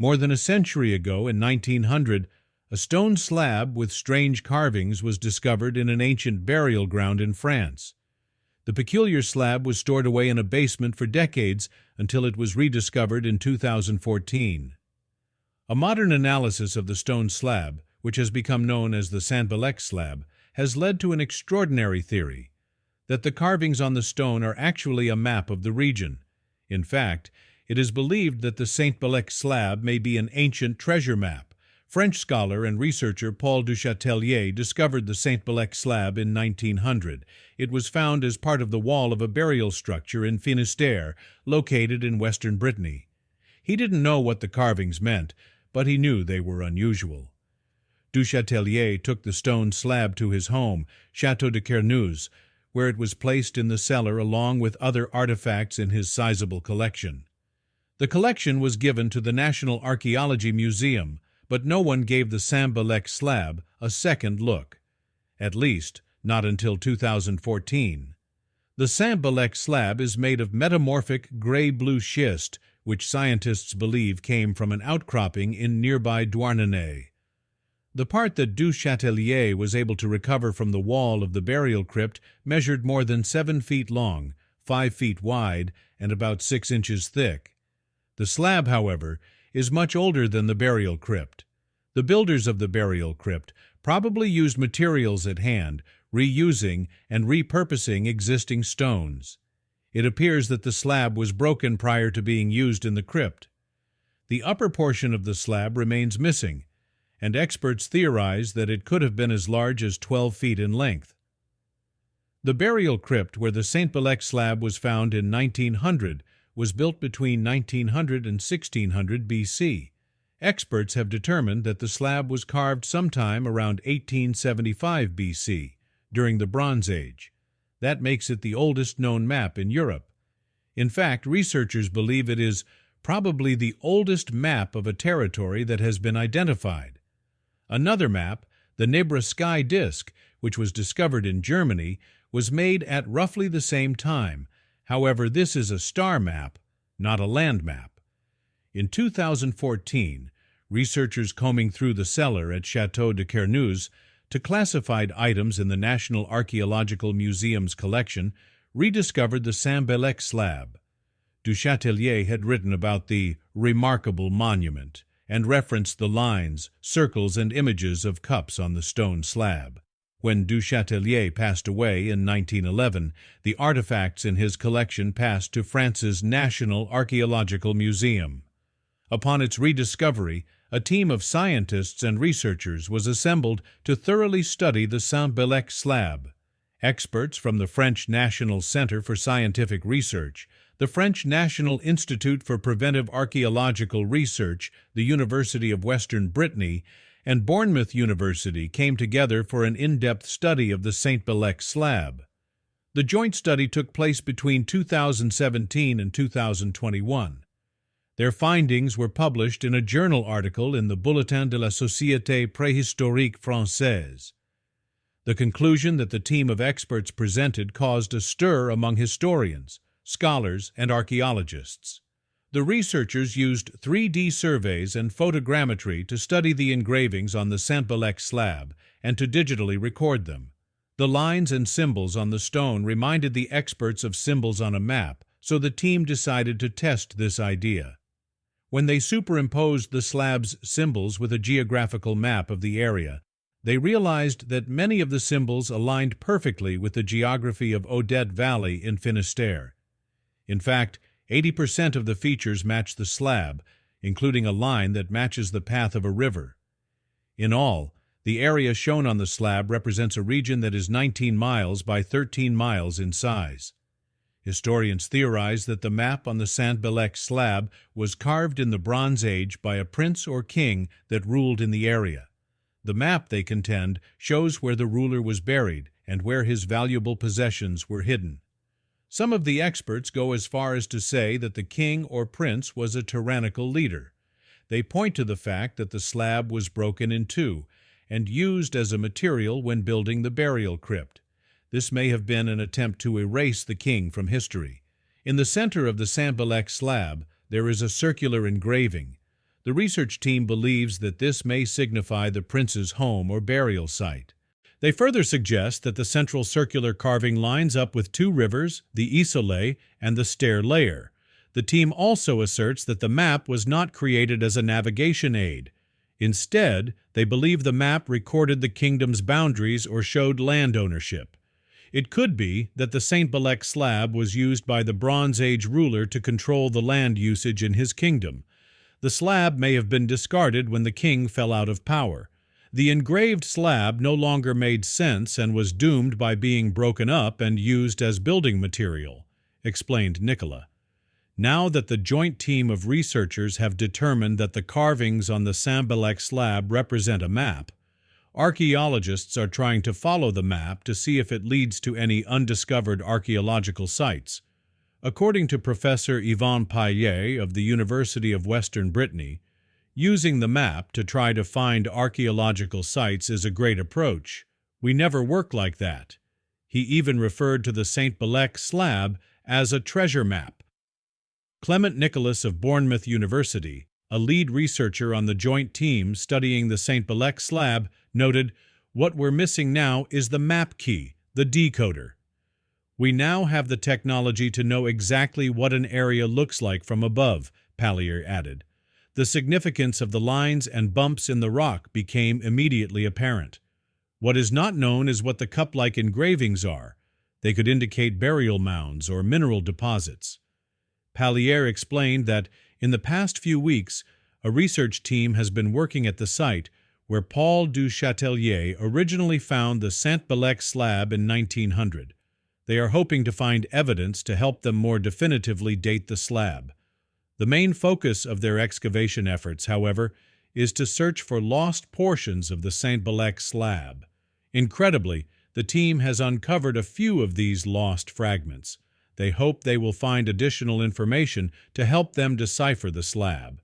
More than a century ago, in 1900, a stone slab with strange carvings was discovered in an ancient burial ground in France. The peculiar slab was stored away in a basement for decades until it was rediscovered in 2014. A modern analysis of the stone slab, which has become known as the Saint-Belec slab, has led to an extraordinary theory, that the carvings on the stone are actually a map of the region. In fact, it is believed that the Saint-Belec slab may be an ancient treasure map. French scholar and researcher Paul du Chatellier discovered the Saint-Belec slab in 1900. It was found as part of the wall of a burial structure in Finistère, located in western Brittany. He didn't know what the carvings meant, but he knew they were unusual. Du Chatellier took the stone slab to his home, Château de Carneuse, where it was placed in the cellar along with other artifacts in his sizable collection. The collection was given to the National Archaeology Museum, but no one gave the Saint-Belec slab a second look. At least, not until 2014. The Saint-Belec slab is made of metamorphic gray-blue schist, which scientists believe came from an outcropping in nearby Douarnenez. The part that du Chatellier was able to recover from the wall of the burial crypt measured more than 7 feet long, 5 feet wide, and about 6 inches thick. The slab, however, is much older than the burial crypt. The builders of the burial crypt probably used materials at hand, reusing and repurposing existing stones. It appears that the slab was broken prior to being used in the crypt. The upper portion of the slab remains missing, and experts theorize that it could have been as large as 12 feet in length. The burial crypt where the Saint-Belec slab was found in 1900 was built between 1900 and 1600 BC. Experts have determined that the slab was carved sometime around 1875 BC, during the Bronze Age. That makes it the oldest known map in Europe. In fact, researchers believe it is probably the oldest map of a territory that has been identified. Another map, the Nebra Sky Disk, which was discovered in Germany, was made at roughly the same time. However, this is a star map, not a land map. In 2014, researchers combing through the cellar at Château de Carneuse to classified items in the National Archaeological Museum's collection rediscovered the Saint-Belec slab. Du Chatellier had written about the remarkable monument and referenced the lines, circles, and images of cups on the stone slab. When Du Chatellier passed away in 1911, the artifacts in his collection passed to France's National Archaeological Museum. Upon its rediscovery, a team of scientists and researchers was assembled to thoroughly study the Saint-Belec slab. Experts from the French National Center for Scientific Research, the French National Institute for Preventive Archaeological Research, the University of Western Brittany, and Bournemouth University came together for an in-depth study of the Saint-Belec slab. The joint study took place between 2017 and 2021. Their findings were published in a journal article in the Bulletin de la Société Préhistorique Française. The conclusion that the team of experts presented caused a stir among historians, scholars, and archaeologists. The researchers used 3D surveys and photogrammetry to study the engravings on the Saint-Belec slab and to digitally record them. The lines and symbols on the stone reminded the experts of symbols on a map, so the team decided to test this idea. When they superimposed the slab's symbols with a geographical map of the area, they realized that many of the symbols aligned perfectly with the geography of Odet Valley in Finistère. In fact, 80% of the features match the slab, including a line that matches the path of a river. In all, the area shown on the slab represents a region that is 19 miles by 13 miles in size. Historians theorize that the map on the Saint-Belec slab was carved in the Bronze Age by a prince or king that ruled in the area. The map, they contend, shows where the ruler was buried and where his valuable possessions were hidden. Some of the experts go as far as to say that the king or prince was a tyrannical leader. They point to the fact that the slab was broken in two and used as a material when building the burial crypt. This may have been an attempt to erase the king from history. In the center of the Saint-Belec slab, there is a circular engraving. The research team believes that this may signify the prince's home or burial site. They further suggest that the central circular carving lines up with two rivers, the Isolé and the Stair Layer. The team also asserts that the map was not created as a navigation aid. Instead, they believe the map recorded the kingdom's boundaries or showed land ownership. It could be that the Saint-Belec slab was used by the Bronze Age ruler to control the land usage in his kingdom. The slab may have been discarded when the king fell out of power. The engraved slab no longer made sense and was doomed by being broken up and used as building material, explained Nicola. Now that the joint team of researchers have determined that the carvings on the Saint-Belec slab represent a map, archaeologists are trying to follow the map to see if it leads to any undiscovered archaeological sites. According to Professor Yvonne Paillet of the University of Western Brittany, using the map to try to find archaeological sites is a great approach. We never work like that. He even referred to the Saint-Belec slab as a treasure map. Clement Nicholas of Bournemouth University, a lead researcher on the joint team studying the Saint-Belec slab, noted, "What we're missing now is the map key, the decoder. We now have the technology to know exactly what an area looks like from above," Paillet added. The significance of the lines and bumps in the rock became immediately apparent. What is not known is what the cup-like engravings are. They could indicate burial mounds or mineral deposits. Paillet explained that, in the past few weeks, a research team has been working at the site where Paul du Chatellier originally found the Saint-Belec slab in 1900. They are hoping to find evidence to help them more definitively date the slab. The main focus of their excavation efforts, however, is to search for lost portions of the Saint-Belec slab. Incredibly, the team has uncovered a few of these lost fragments. They hope they will find additional information to help them decipher the slab.